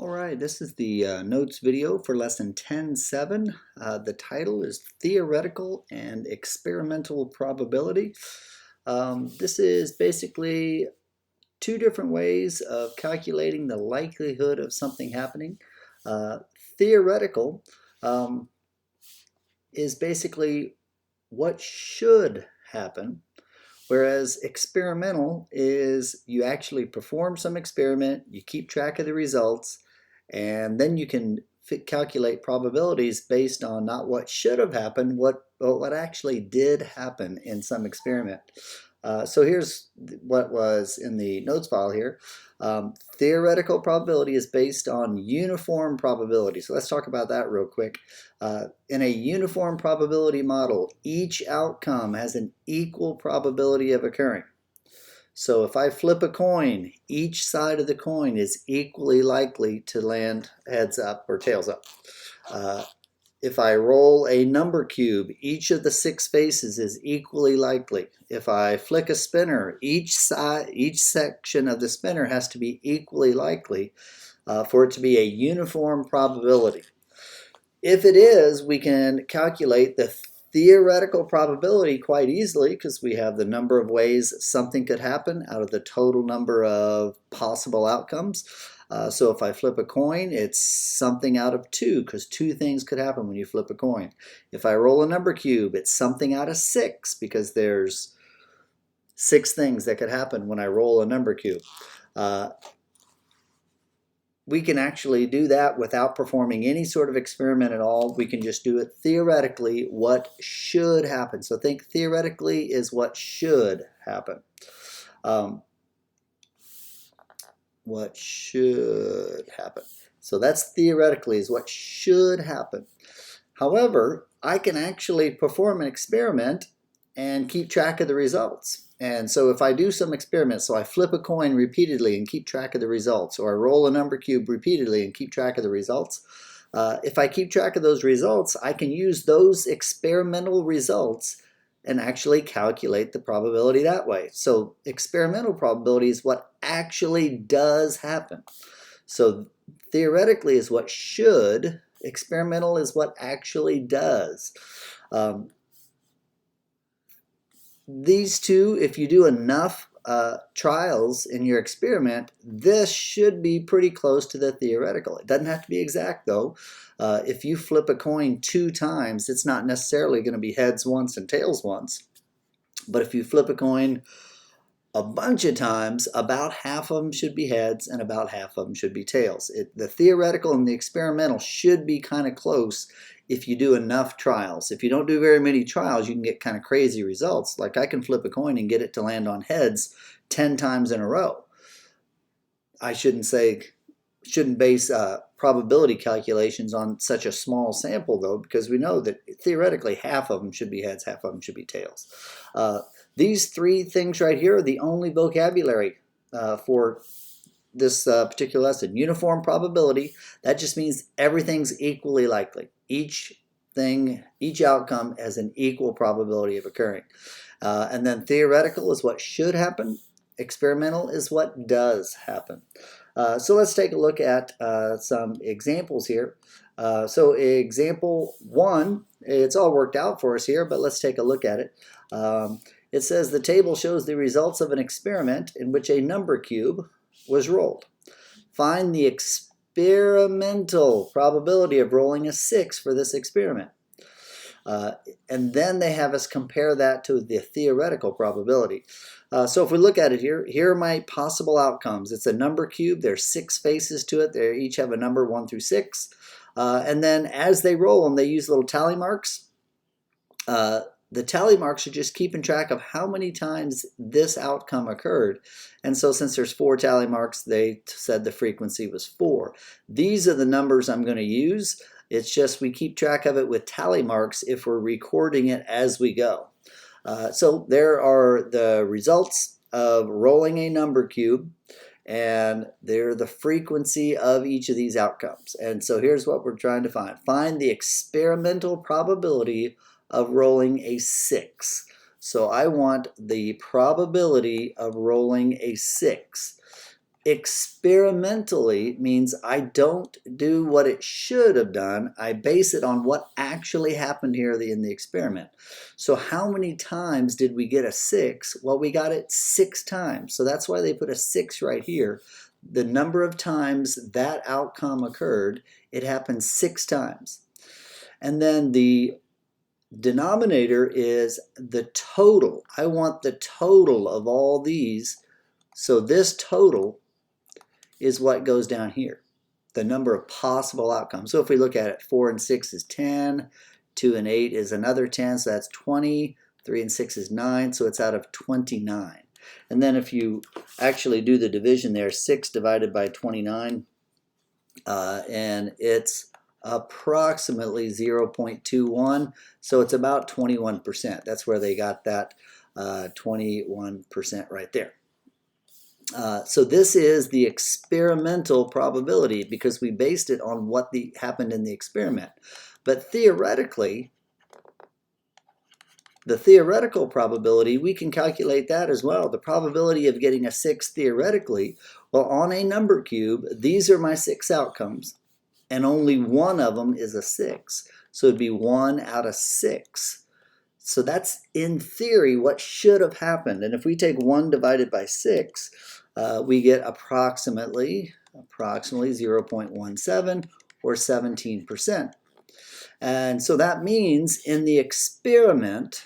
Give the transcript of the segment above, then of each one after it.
All right, this is the notes video for lesson 10.7. The title is Theoretical and Experimental Probability. This is basically two different ways of calculating the likelihood of something happening. Theoretical is basically what should happen, whereas experimental is you actually perform some experiment, you keep track of the results, and then you can calculate probabilities based on not what should have happened, but what actually did happen in some experiment. So here's what was in the notes file here. Theoretical probability is based on uniform probability. So let's talk about that real quick. In a uniform probability model, each outcome has an equal probability of occurring. So if I flip a coin, each side of the coin is equally likely to land heads up or tails up. If I roll a number cube, each of the 6 faces is equally likely. If I flick a spinner, each section of the spinner has to be equally likely for it to be a uniform probability. If it is, we can calculate the theoretical probability quite easily because we have the number of ways something could happen out of the total number of possible outcomes. So if I flip a coin, it's something out of 2 because 2 things could happen when you flip a coin. If I roll a number cube, it's something out of 6 because there's 6 things that could happen when I roll a number cube. We can actually do that without performing any sort of experiment at all. We can just do it theoretically what should happen. So think theoretically is what should happen. What should happen. So that's theoretically is what should happen. However, I can actually perform an experiment and keep track of the results. And so if I do some experiments, so I flip a coin repeatedly and keep track of the results, or I roll a number cube repeatedly and keep track of the results, if I keep track of those results, I can use those experimental results and actually calculate the probability that way. So experimental probability is what actually does happen. So theoretically is what should, experimental is what actually does. These two, if you do enough trials in your experiment, this should be pretty close to the theoretical. It doesn't have to be exact though. If you flip a coin 2 times, it's not necessarily going to be heads once and tails once. But if you flip a coin a bunch of times, about half of them should be heads and about half of them should be tails. The theoretical and the experimental should be kind of close if you do enough trials. If you don't do very many trials, you can get kind of crazy results. Like I can flip a coin and get it to land on heads 10 times in a row. I shouldn't base probability calculations on such a small sample though, because we know that theoretically half of them should be heads, half of them should be tails. These 3 things right here are the only vocabulary for this particular lesson. Uniform probability, that just means everything's equally likely. Each outcome has an equal probability of occurring. And then theoretical is what should happen. Experimental is what does happen. So let's take a look at some examples here. So example 1, it's all worked out for us here, but let's take a look at it. It says the table shows the results of an experiment in which a number cube was rolled. Find the experimental probability of rolling a 6 for this experiment. And then they have us compare that to the theoretical probability. So if we look at it here are my possible outcomes. It's a number cube. There's 6 faces to it. They each have a number 1 through 6. And then as they roll them, they use little tally marks. The tally marks are just keeping track of how many times this outcome occurred. And so since there's 4 tally marks, they said the frequency was 4. These are the numbers I'm going to use. It's just we keep track of it with tally marks if we're recording it as we go. So there are the results of rolling a number cube, and they're the frequency of each of these outcomes. And so here's what we're trying to find. Find the experimental probability of rolling a 6. So I want the probability of rolling a 6. Experimentally means I don't do what it should have done. I base it on what actually happened here in the experiment. So how many times did we get a 6? Well, we got it 6 times. So that's why they put a 6 right here. The number of times that outcome occurred, it happened 6 times. And then the denominator is the total. I want the total of all these. So this total is what goes down here, the number of possible outcomes. So if we look at it, 4 and 6 is 10, 2 and 8 is another 10, so that's 20, 3 and 6 is 9, so it's out of 29. And then if you actually do the division there, 6 divided by 29, and it's approximately 0.21, so it's about 21%. That's where they got that 21% right there. So this is the experimental probability because we based it on what happened in the experiment. But theoretically, the theoretical probability, we can calculate that as well. The probability of getting a 6 theoretically, well, on a number cube, these are my 6 outcomes, and only one of them is a 6. So it'd be 1 out of 6. So that's, in theory, what should have happened. And if we take 1 divided by 6, we get approximately 0.17 or 17%. And so that means in the experiment,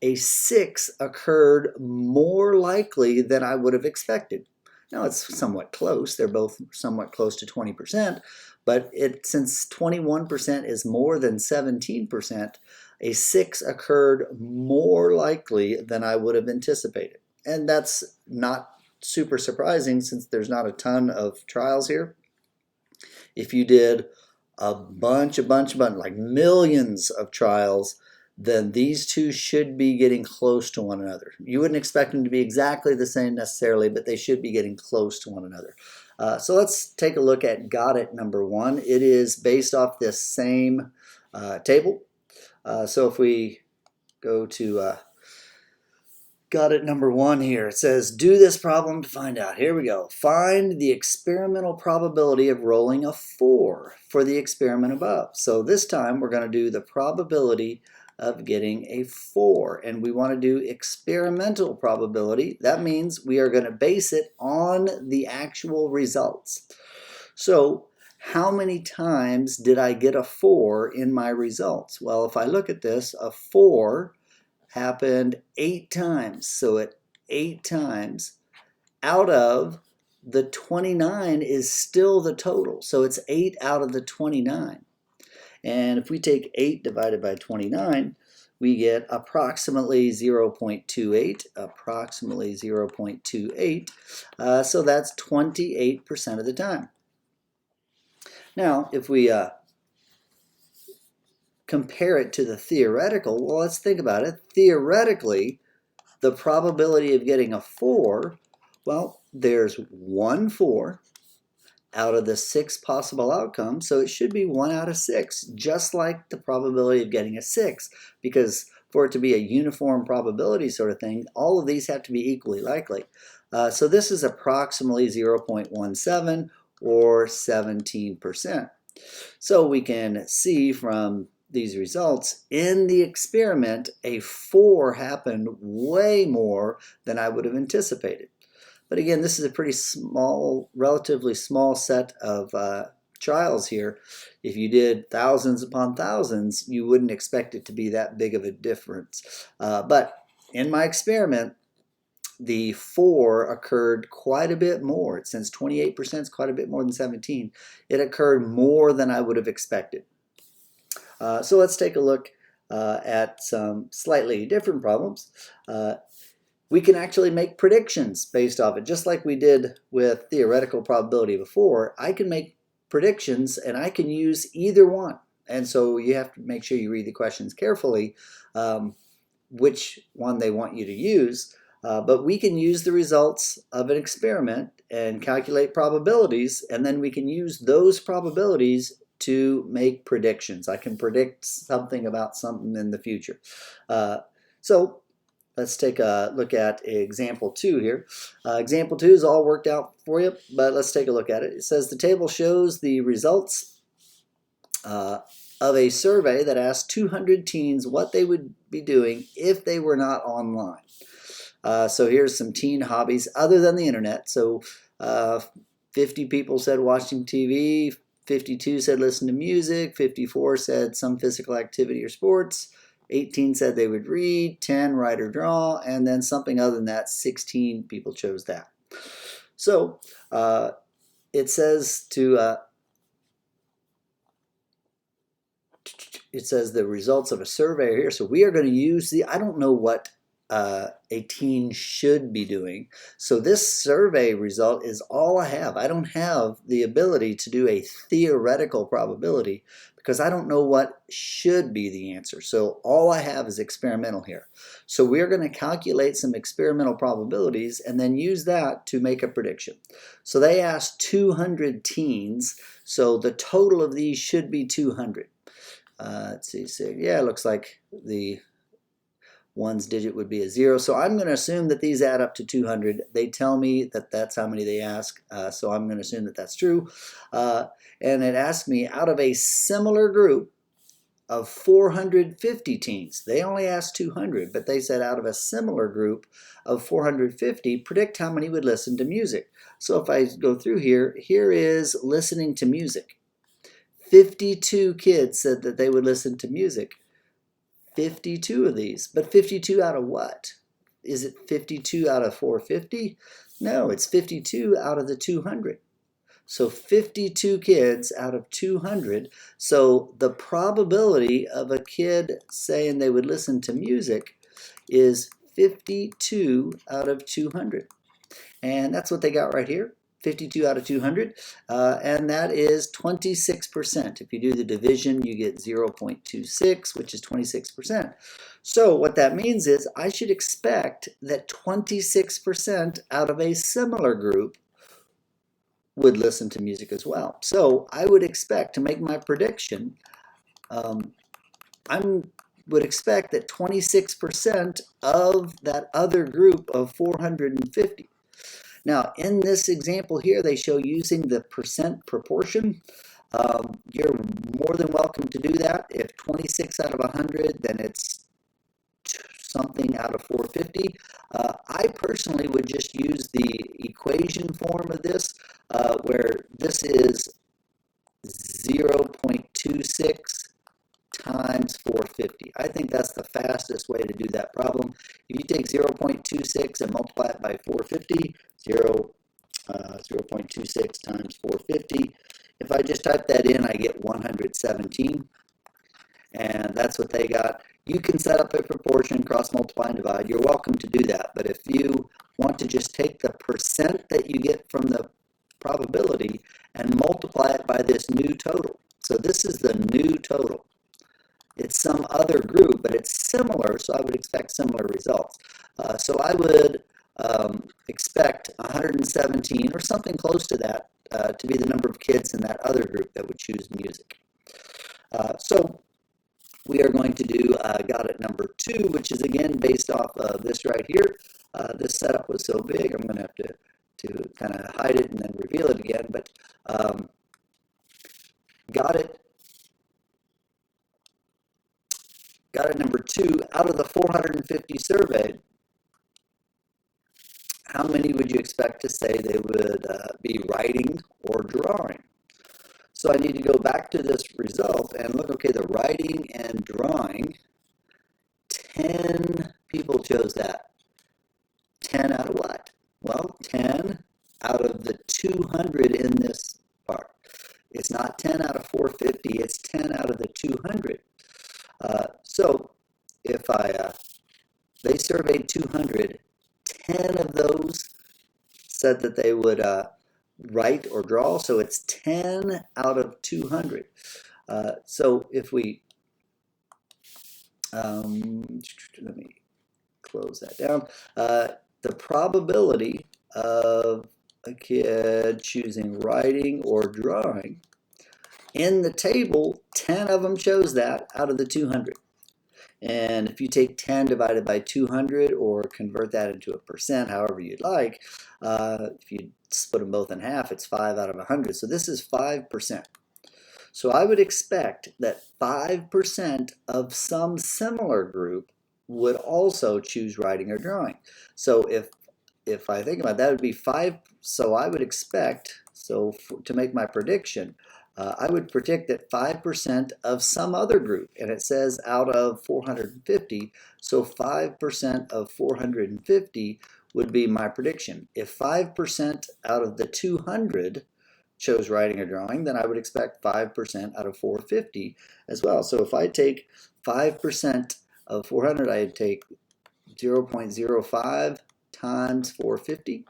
a 6 occurred more likely than I would have expected. Now it's somewhat close. They're both somewhat close to 20%, but since 21% is more than 17%, a 6 occurred more likely than I would have anticipated. And that's not super surprising since there's not a ton of trials here. If you did a bunch, like millions of trials, then these two should be getting close to one another. You wouldn't expect them to be exactly the same necessarily, but they should be getting close to one another. So let's take a look at Got It number 1. It is based off this same table. So if we go to Got It number 1 here, it says do this problem to find out. Here we go. Find the experimental probability of rolling a 4 for the experiment above. So this time we're going to do the probability of getting a 4, and we want to do experimental probability. That means we are going to base it on the actual results. So how many times did I get a 4 in my results? Well, if I look at this, a 4 happened 8 times. So at 8 times out of the 29 is still the total. So it's 8 out of the 29. And if we take 8 divided by 29, we get approximately 0.28, so that's 28% of the time. Now, if we compare it to the theoretical, well, let's think about it. Theoretically, the probability of getting a 4, well, there's 1 4 out of the 6 possible outcomes, so it should be 1 out of 6, just like the probability of getting a 6, because for it to be a uniform probability sort of thing, all of these have to be equally likely. So this is approximately 0.17 or 17%. So we can see from these results, in the experiment, a 4 happened way more than I would have anticipated. But again, this is a pretty small, relatively small set of trials here. If you did thousands upon thousands, you wouldn't expect it to be that big of a difference. But in my experiment, the 4 occurred quite a bit more. Since 28% is quite a bit more than 17, it occurred more than I would have expected. So let's take a look at some slightly different problems. We can actually make predictions based off it. Just like we did with theoretical probability before, I can make predictions and I can use either one. And so you have to make sure you read the questions carefully, which one they want you to use. But we can use the results of an experiment and calculate probabilities, and then we can use those probabilities to make predictions. I can predict something about something in the future. So let's take a look at example 2 here. Example 2 is all worked out for you, but let's take a look at it. It says the table shows the results of a survey that asked 200 teens what they would be doing if they were not online. So here's some teen hobbies other than the internet. So 50 people said watching TV, 52 said listen to music, 54 said some physical activity or sports, 18 said they would read, 10 write or draw, and then something other than that, 16 people chose that. So it says it says the results of a survey here. So we are going to use I don't know what a teen should be doing. So this survey result is all I have. I don't have the ability to do a theoretical probability because I don't know what should be the answer. So all I have is experimental here. So we're going to calculate some experimental probabilities and then use that to make a prediction. So they asked 200 teens, so the total of these should be 200. Let's see, so yeah, it looks like the one's digit would be a 0. So I'm going to assume that these add up to 200. They tell me that that's how many they ask, so I'm going to assume that that's true. And it asked me out of a similar group of 450 teens. They only asked 200, but they said out of a similar group of 450, predict how many would listen to music. So if I go through here, here is listening to music. 52 kids said that they would listen to music. 52 of these, but 52 out of what? Is it 52 out of 450? No, it's 52 out of the 200. So 52 kids out of 200. So the probability of a kid saying they would listen to music is 52 out of 200. And that's what they got right here. 52 out of 200, and that is 26%. If you do the division, you get 0.26, which is 26%. So what that means is I should expect that 26% out of a similar group would listen to music as well. So I would expect to make my prediction, I would expect that 26% of that other group of 450. Now, in this example here, they show using the percent proportion. You're more than welcome to do that. If 26 out of 100, then it's something out of 450. I personally would just use the equation form of this, where this is 0.26 times 450. I think that's the fastest way to do that problem. If you take 0.26 and multiply it by 450, 0.26 times 450. If I just type that in, I get 117. And that's what they got. You can set up a proportion, cross multiply and divide. You're welcome to do that. But if you want to just take the percent that you get from the probability and multiply it by this new total. So this is the new total. It's some other group, but it's similar, so I would expect similar results. So I would expect 117 or something close to that to be the number of kids in that other group that would choose music. So we are going to do got it number 2, which is again based off of this right here. This setup was so big, I'm going to have to kind of hide it and then reveal it again, but got it number 2, out of the 450 surveyed, how many would you expect to say they would be writing or drawing? So I need to go back to this result and look, okay, the writing and drawing, 10 people chose that. 10 out of what? Well, 10 out of the 200 in this part. It's not 10 out of 450, it's 10 out of the 200. So if they surveyed 200, 10 of those said that they would write or draw, so it's 10 out of 200. So if we, let me close that down. The probability of a kid choosing writing or drawing, in the table, 10 of them chose that out of the 200. And if you take 10 divided by 200 or convert that into a percent, however you'd like, if you split them both in half, it's 5 out of 100. So this is 5%. So I would expect that 5% of some similar group would also choose writing or drawing. So if I think about that, it would be 5. So I would expect, to make my prediction, I would predict that 5% of some other group, and it says out of 450, so 5% of 450 would be my prediction. If 5% out of the 200 chose writing or drawing, then I would expect 5% out of 450 as well. So if I take 5% of 400, I'd take 0.05 times 450.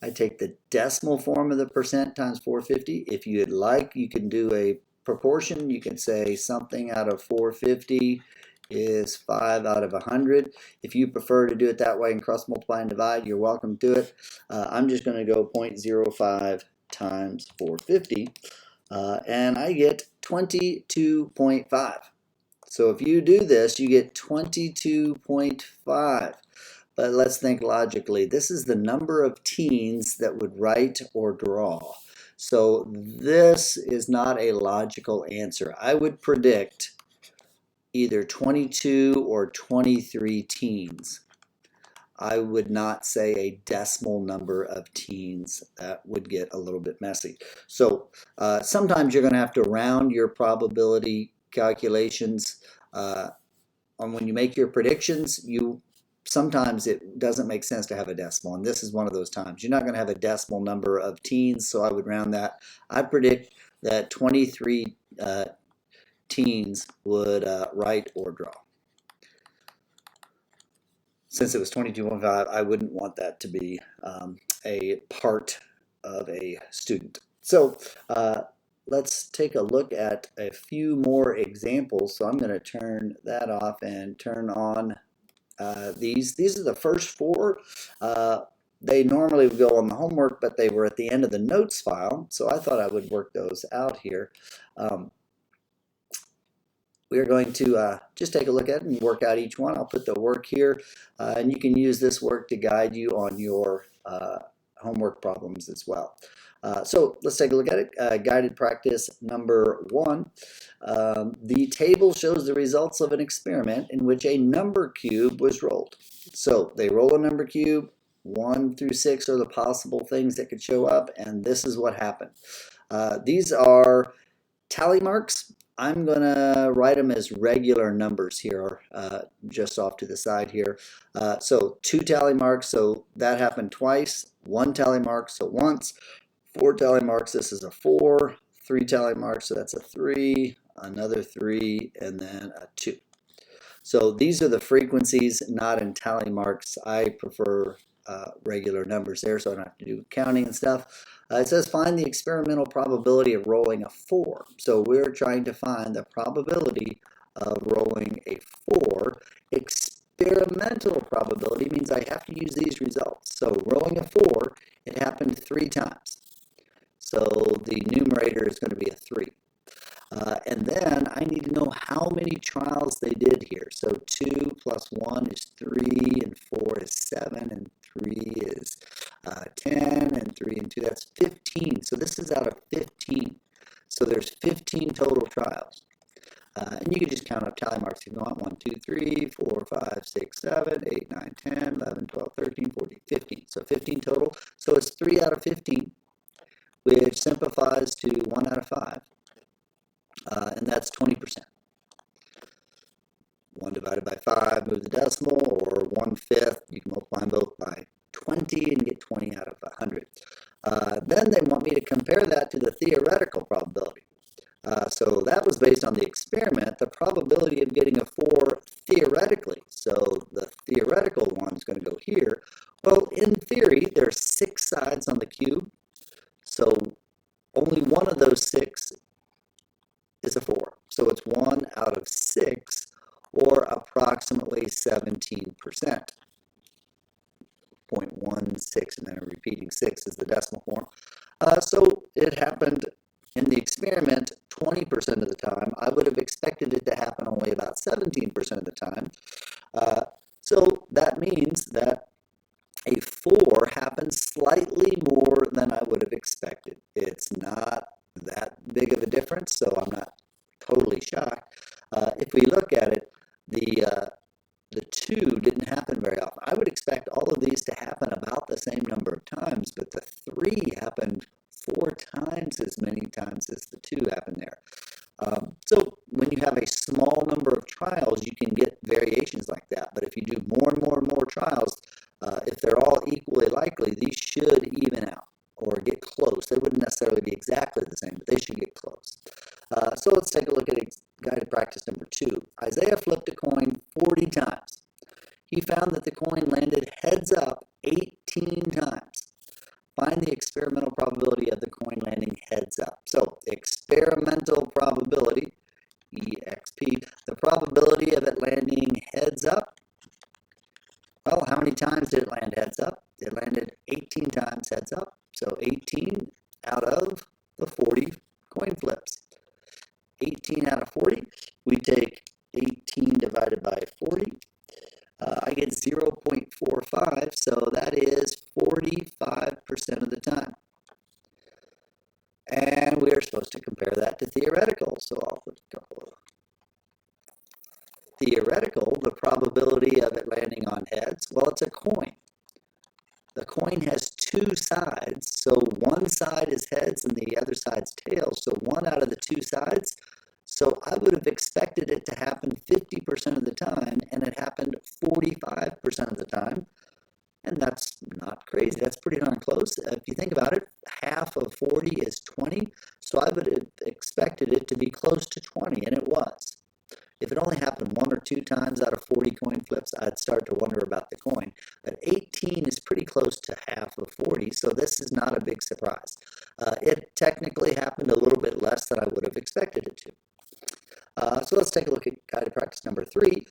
I take the decimal form of the percent times 450. If you'd like, you can do a proportion. You can say something out of 450 is 5 out of 100. If you prefer to do it that way and cross multiply and divide, you're welcome to it. I'm just going to go 0.05 times 450, and I get 22.5. So if you do this, you get 22.5. But let's think logically. This is the number of teens that would write or draw. So this is not a logical answer. I would predict either 22 or 23 teens. I would not say a decimal number of teens. That would get a little bit messy. So sometimes you're going to have to round your probability calculations. When you make your predictions, sometimes it doesn't make sense to have a decimal, and this is one of those times. You're not going to have a decimal number of teens, so I would round that. I predict that 23 teens would write or draw. Since it was 22.5, I wouldn't want that to be a part of a student. So let's take a look at a few more examples. So I'm going to turn that off and turn on these. These are the first four. They normally would go on the homework, but they were at the end of the notes file, so I thought I would work those out here. We are going to just take a look at it and work out each one. I'll put the work here, and you can use this work to guide you on your homework problems as well. So let's take a look at it. Guided practice number 1. The table shows the results of an experiment in which a number cube was rolled. So they roll a number cube. 1 through 6 are the possible things that could show up, and this is what happened. These are tally marks. I'm going to write them as regular numbers here, just off to the side here. So 2 tally marks, so that happened twice. 1 tally mark, so once. 4 tally marks, this is a 4. 3 tally marks, so that's a 3. Another 3, and then a 2. So these are the frequencies, not in tally marks. I prefer regular numbers there, so I don't have to do counting and stuff. It says find the experimental probability of rolling a 4. So we're trying to find the probability of rolling a 4. Experimental probability means I have to use these results. So rolling a 4, it happened 3 times. So the numerator is going to be a 3. And then I need to know how many trials they did here. So 2 plus 1 is 3, and 4 is 7, and 3 is 10, and 3 and 2, that's 15. So this is out of 15. So there's 15 total trials. And you can just count up tally marks if you want. 1, 2, 3, 4, 5, 6, 7, 8, 9, 10, 11, 12, 13, 14, 15. So 15 total. So it's 3 out of 15, which simplifies to 1 out of 5. And that's 20%. 1 divided by 5, move the decimal, or 1/5. You can multiply them both by 20 and get 20 out of 100. Then they want me to compare that to the theoretical probability. So that was based on the experiment, the probability of getting a 4 theoretically. So the theoretical one is going to go here. Well, in theory, there's 6 sides on the cube. So only one of those 6 is a 4. So it's 1 out of 6, or approximately 17%. 0.16, and then repeating 6 is the decimal form. So it happened in the experiment 20 20% of the time, I would have expected it to happen only about 17% of the time. So that means that a 4 happens slightly more than I would have expected. It's not that big of a difference, so I'm not totally shocked. If we look at it, the 2 didn't happen very often. I would expect all of these to happen about the same number of times, but the 3 happened 4 times as many times as the 2 happened there. So when you have a small number of trials, you can get variations like that. But if you do more and more and more trials, if they're all equally likely, these should even out or get close. They wouldn't necessarily be exactly the same, but they should get close. So let's take a look at guided practice number 2. Isaiah flipped a coin 40 times. He found that the coin landed heads up 18 times. Find the experimental probability of the coin landing heads up. So experimental probability, EXP, the probability of it landing heads up. Well, how many times did it land heads up? It landed 18 times heads up. So 18 out of the 40 coin flips. 18 out of 40, we take 18 divided by 40. I get 0.45, so that is 45% of the time. And we are supposed to compare that to theoretical, so I'll put a couple of theoretical, the probability of it landing on heads, well, it's a coin. The coin has 2 sides, so one side is heads and the other side's tails, so 1 out of the 2 sides. So I would have expected it to happen 50% of the time, and it happened 45% of the time. And that's not crazy. That's pretty darn close. If you think about it, half of 40 is 20. So I would have expected it to be close to 20, and it was. If it only happened 1 or 2 times out of 40 coin flips, I'd start to wonder about the coin. But 18 is pretty close to half of 40, so this is not a big surprise. It technically happened a little bit less than I would have expected it to. So let's take a look at guided practice number 3.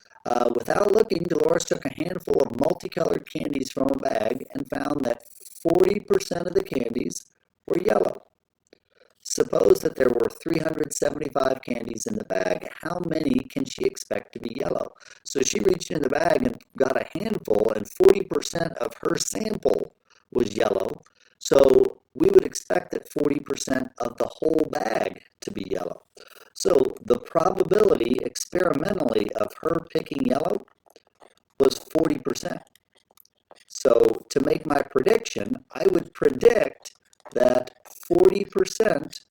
Without looking, Dolores took a handful of multicolored candies from a bag and found that 40% of the candies were yellow. Suppose that there were 375 candies in the bag. How many can she expect to be yellow? So she reached in the bag and got a handful, and 40% of her sample was yellow. So we would expect that 40% of the whole bag to be yellow. So the probability experimentally of her picking yellow was 40%. So to make my prediction, I would predict that 40%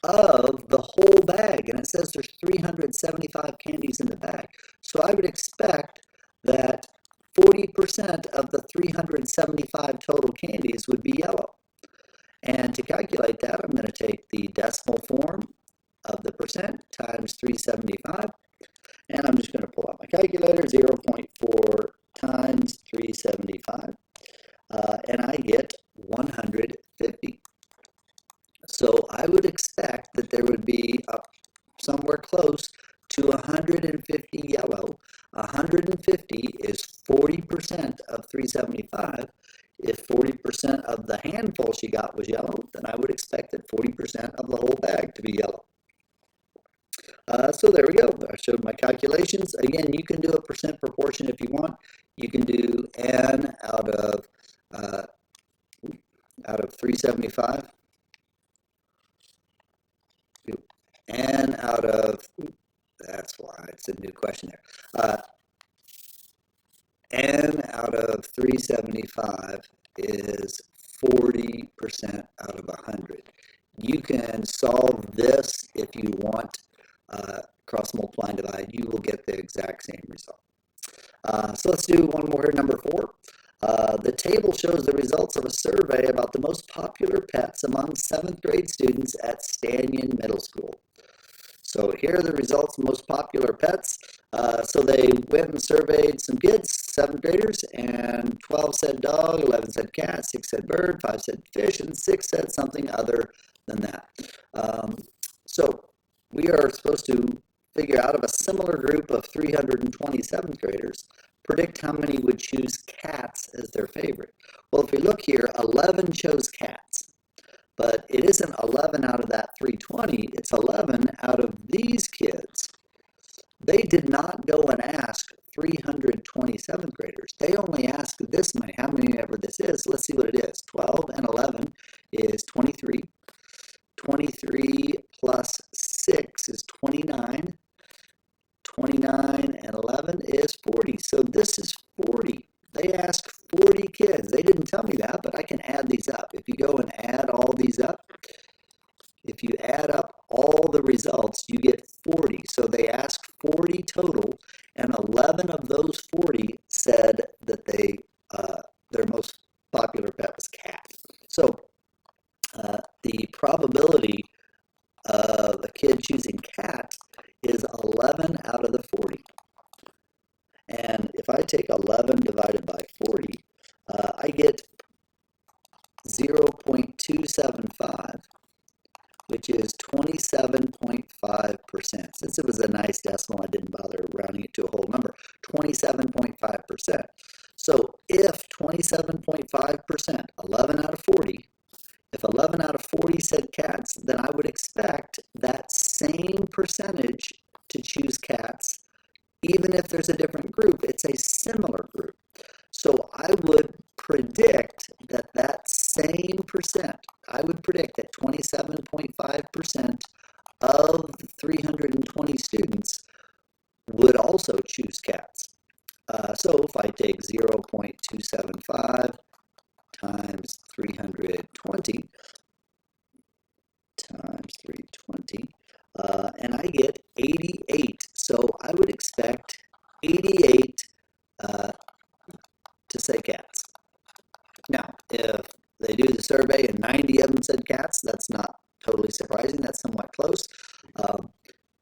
of the whole bag, and it says there's 375 candies in the bag, so I would expect that 40% of the 375 total candies would be yellow. And to calculate that, I'm going to take the decimal form of the percent times 375, and I'm just going to pull out my calculator, 0.4 times 375, and I get 150. So I would expect that there would be somewhere close to 150 yellow. 150 is 40% of 375. If 40% of the handful she got was yellow, then I would expect that 40% of the whole bag to be yellow. So there we go. I showed my calculations. Again, you can do a percent proportion if you want. You can do n out of 375. N out of, that's why it's a new question there. N out of 375 is 40% out of 100. You can solve this if you want. Cross multiply and divide, you will get the exact same result. So let's do one more here, number 4. The table shows the results of a survey about the most popular pets among 7th grade students at Stanyan Middle School. So here are the results of most popular pets. So they went and surveyed some kids, 7th graders, and 12 said dog, 11 said cat, 6 said bird, 5 said fish, and 6 said something other than that. So we are supposed to figure out of a similar group of 320 7th graders, predict how many would choose cats as their favorite. Well, if we look here, 11 chose cats. but it isn't 11 out of that 320, it's 11 out of these kids. They did not go and ask 327th graders. They only asked this many, how many ever this is. Let's see what it is. 12 and 11 is 23. 23 plus 6 is 29. 29 and 11 is 40. So this is 40. They asked 40 kids. They didn't tell me that, but I can add these up. If you go and add all these up, if you add up all the results, you get 40. So they asked 40 total, and 11 of those 40 said that their most popular pet was cat. So the probability of a kid choosing cat is 11 out of the 40. And if I take 11 divided by 40, I get 0.275, which is 27.5%. Since it was a nice decimal, I didn't bother rounding it to a whole number. 27.5%. So if 27.5%, 11 out of 40, if 11 out of 40 said cats, then I would expect that same percentage to choose cats. Even if there's a different group, it's a similar group. So I would predict that that same percent, I would predict that 27.5% of the 320 students would also choose cats. So if I take 0.275 times 320 times 320, and I get 88. So I would expect 88 to say cats. Now, if they do the survey and 90 of them said cats, that's not totally surprising. That's somewhat close.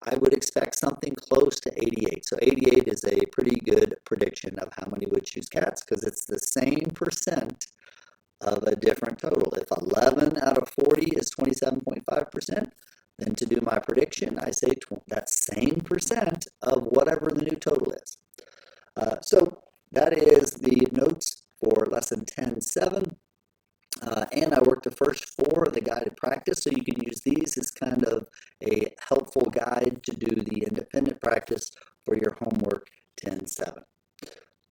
I would expect something close to 88. So 88 is a pretty good prediction of how many would choose cats because it's the same percent of a different total. If 11 out of 40 is 27.5%, then to do my prediction, I say that same percent of whatever the new total is. So that is the notes for lesson 10.7. And I worked the first 4 of the guided practice, so you can use these as kind of a helpful guide to do the independent practice for your homework 10.7.